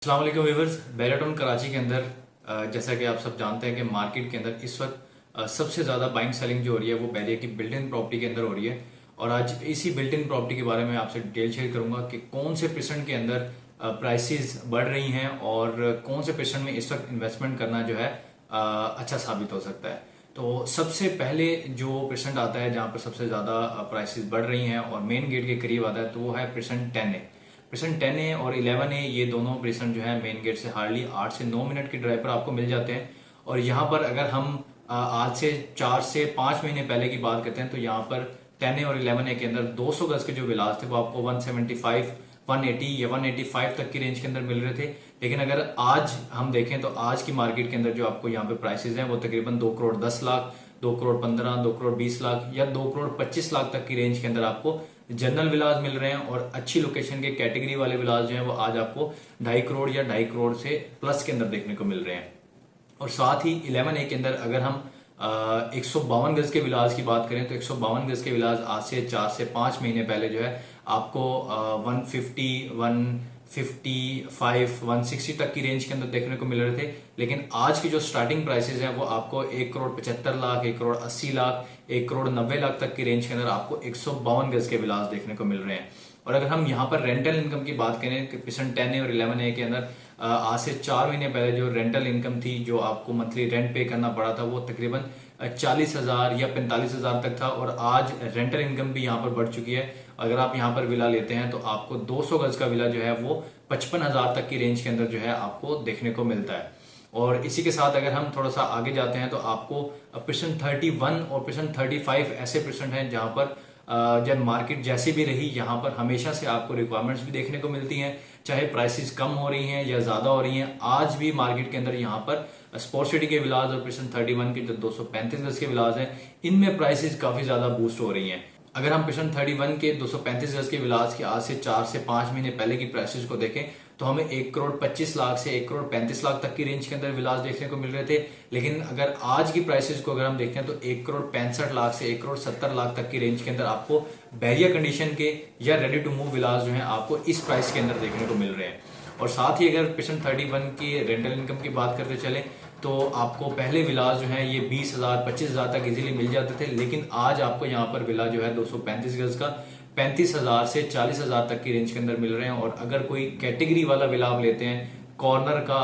अस्सलाम वालेकुम व्यूअर्स। बेलाटोन कराची के अंदर जैसा कि आप सब जानते हैं कि मार्केट के अंदर इस वक्त सबसे ज़्यादा बाइंग सेलिंग जो हो रही है वो बैरिया की बिल्ट इन प्रॉपर्टी के अंदर हो रही है। और आज इसी बिल्ट इन प्रॉपर्टी के बारे में आपसे डिटेल शेयर करूंगा कि कौन से परसेंट के अंदर प्राइसेस बढ़ रही हैं और कौन से परसेंट में इस वक्त इन्वेस्टमेंट करना जो है अच्छा साबित हो सकता है। तो सबसे पहले जो परसेंट आता है जहाँ पर सबसे ज़्यादा प्राइसेस बढ़ रही हैं और मेन गेट के करीब आता है तो वो है परसेंट 10A। परसेंट 10A और 11A ये दोनों परसेंट जो है मेन गेट से हार्डली 8 से 9 मिनट की ड्राइव पर आपको मिल जाते हैं। और यहाँ पर अगर हम आज से 4 से 5 महीने पहले की बात करते हैं तो यहाँ पर 10A और 11A के अंदर 200 गज के जो विलास थे वो आपको 175, 180 या 185 तक की रेंज के अंदर मिल रहे थे। लेकिन अगर आज हम देखें तो आज की मार्केट के अंदर जो आपको यहाँ पे प्राइसेस हैं वो तकरीबन 2 करोड़ 10 लाख, 2 करोड़ 15, 2 करोड़ 20 लाख या 2 करोड़ 25 लाख तक की रेंज के अंदर आपको जनरल विलास मिल रहे हैं। और अच्छी लोकेशन के कैटेगरी वाले विलास जो हैं वो आज आपको 2.5 करोड़ या 2.5 करोड़ से प्लस के अंदर देखने को मिल रहे हैं। और साथ ही 11A के अंदर अगर हम 152 गज के विलास की बात करें तो 152 गज के विलास आज से 4 से 5 महीने पहले जो है आपको 150, 155, 160 तक की रेंज के अंदर देखने को मिल रहे थे। लेकिन आज की जो स्टार्टिंग प्राइसेस हैं वो आपको 1 करोड़ 75 लाख, 1 करोड़ 80 लाख, 1 करोड़ 90 लाख तक की रेंज के अंदर आपको 152 गज के विलास देखने को मिल रहे हैं। और अगर हम यहाँ पर रेंटल इनकम की बात करें कि परसेंट 10A और 11A के अंदर आज से 4 महीने पहले जो रेंटल इनकम थी जो आपको मंथली रेंट पे करना पड़ा था वो तकरीबन 40,000 या 45,000 तक था। और आज रेंटल इनकम भी यहाँ पर बढ़ चुकी है। अगर आप यहाँ पर विला लेते हैं तो आपको 200 गज का विला जो है वो 55,000 तक की रेंज के अंदर जो है आपको देखने को मिलता है। और इसी के साथ अगर हम थोड़ा सा आगे जाते हैं तो आपको परसेंट 31 और परसेंट 35 ऐसे परसेंट हैं जहां पर जब मार्केट जैसी भी रही यहाँ पर हमेशा से आपको रिक्वायरमेंट्स भी देखने को मिलती हैं, चाहे प्राइसेस कम हो रही हैं या ज्यादा हो रही हैं। आज भी मार्केट के अंदर यहाँ पर स्पोर्ट सिटी के विलास और परसेंट 31 के जो 235 गज के विलास हैं इनमें प्राइसेस काफी ज्यादा बूस्ट हो रही हैं। अगर हम परसेंट 31 के 235 गज के विलास के आज से 4 से 5 महीने पहले की प्राइसेस को देखें तो हमें 1 करोड़ 25 लाख से 1 करोड़ 35 लाख तक की रेंज के अंदर विलास देखने को मिल रहे थे। लेकिन अगर आज की प्राइसेस को अगर हम देखें तो 1 करोड़ 65 लाख से 1 करोड़ 70 लाख तक की रेंज के अंदर आपको बैरिया कंडीशन के या रेडी टू मूव विलास जो है आपको इस प्राइस के अंदर देखने को मिल रहे हैं। और साथ ही अगर परसेंट 31 की रेंटल इनकम की बात करते चले तो आपको पहले विलास जो है ये 20,000 25,000 तक इजीली मिल जाते थे। लेकिन आज आपको यहाँ पर विला जो है 235 गज का 35,000 से 40,000 तक की रेंज के अंदर मिल रहे हैं। और अगर कोई कैटेगरी वाला विला आप लेते हैं कॉर्नर का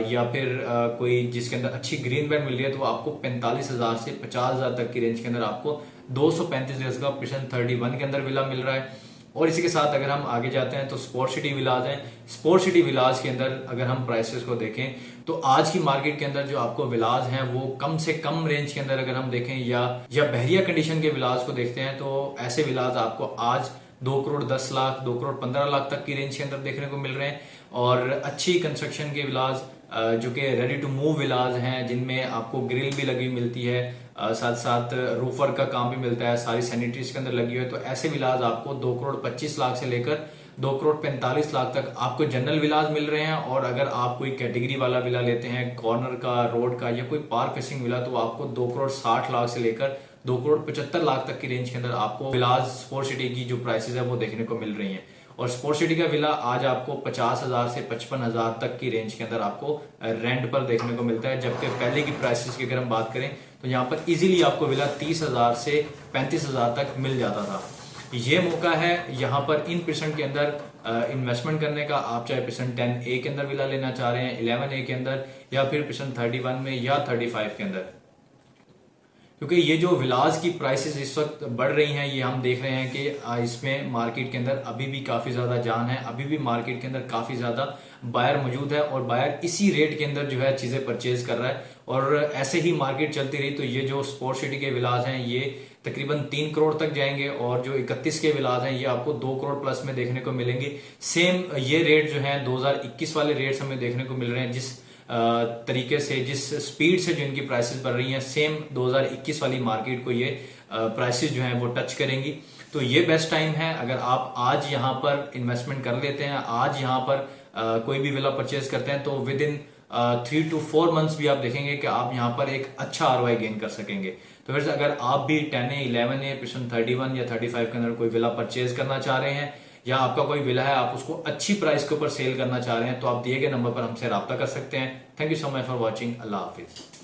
या फिर कोई जिसके अंदर अच्छी ग्रीन बैंड मिल रही है तो आपको 45,000 से 50,000 तक की रेंज के अंदर आपको 235 गज का परसेंट 31 के अंदर विला मिल रहा है। और इसी के साथ अगर हम आगे जाते हैं तो स्पोर्ट सिटी विलास हैं। स्पोर्ट सिटी विलास के अंदर अगर हम प्राइसेस को देखें तो आज की मार्केट के अंदर जो आपको विलास हैं वो कम से कम रेंज के अंदर अगर हम देखें या बहरिया कंडीशन के विलास को देखते हैं तो ऐसे विलास आपको आज 2 करोड़ 10 लाख, 2 करोड़ 15 लाख तक की रेंज के अंदर देखने को मिल रहे हैं। और अच्छी कंस्ट्रक्शन के विलास जो कि रेडी टू मूव विलास हैं जिनमें आपको ग्रिल भी लगी मिलती है, साथ साथ रूफर का काम भी मिलता है, सारी सैनिटरीज के अंदर लगी हुई है, तो ऐसे विलास आपको 2 करोड़ 25 लाख से लेकर 2 करोड़ 45 लाख तक आपको जनरल विलास मिल रहे हैं। और अगर आप कोई कैटेगरी वाला विला लेते हैं कॉर्नर का, रोड का या कोई पार्क फेसिंग विला तो आपको 2 करोड़ 60 लाख से लेकर 2 करोड़ 75 लाख तक की रेंज के अंदर आपको विलास स्पोर्ट सिटी की जो प्राइसेस है वो देखने को मिल रही हैं। और स्पोर्ट सिटी का विला आज आपको 50,000 से 55,000 तक की रेंज के अंदर आपको रेंट पर देखने को मिलता है। जबकि पहले की प्राइसेस की अगर हम बात करें तो यहाँ पर इजीली आपको विला 30,000 से 35,000 तक मिल जाता था। ये मौका है यहाँ पर इन परसेंट के अंदर इन्वेस्टमेंट करने का। आप चाहे परसेंट 10A के अंदर विला लेना चाह रहे हैं, 11A के अंदर या फिर परसेंट 31 में या 35 के अंदर, क्योंकि ये जो विलास की प्राइसेस इस वक्त बढ़ रही हैं ये हम देख रहे हैं कि इसमें मार्केट के अंदर अभी भी काफी ज्यादा जान है, अभी भी मार्केट के अंदर काफी ज्यादा बायर मौजूद है और बायर इसी रेट के अंदर जो है चीजें परचेज कर रहा है। और ऐसे ही मार्केट चलती रही तो ये जो स्पोर्ट सिटी के विलास हैं ये तकरीबन 3 करोड़ तक जाएंगे और जो 31 के विलास हैं ये आपको 2 करोड़ प्लस में देखने को मिलेंगे। सेम ये रेट जो है 2021 वाले रेट्स हमें देखने को मिल रहे हैं। जिस तरीके से जिस स्पीड से जो इनकी प्राइसेस बढ़ रही हैं सेम 2021 वाली मार्केट को ये प्राइसेस जो हैं वो टच करेंगी। तो ये बेस्ट टाइम है अगर आप आज यहाँ पर इन्वेस्टमेंट कर लेते हैं, आज यहाँ पर कोई भी विला परचेज करते हैं तो विद इन 3 to 4 मंथ्स भी आप देखेंगे कि आप यहाँ पर एक अच्छा ROI गेन कर सकेंगे। तो फिर अगर आप भी 10A, 11A, परसेंट 31 या 35 के अंदर कोई विला परचेज करना चाह रहे हैं या आपका कोई विला है, आप उसको अच्छी प्राइस के ऊपर सेल करना चाह रहे हैं, तो आप दिए गए नंबर पर हमसे रब्ता कर सकते हैं। Thank you so much for watching. Allah Hafiz.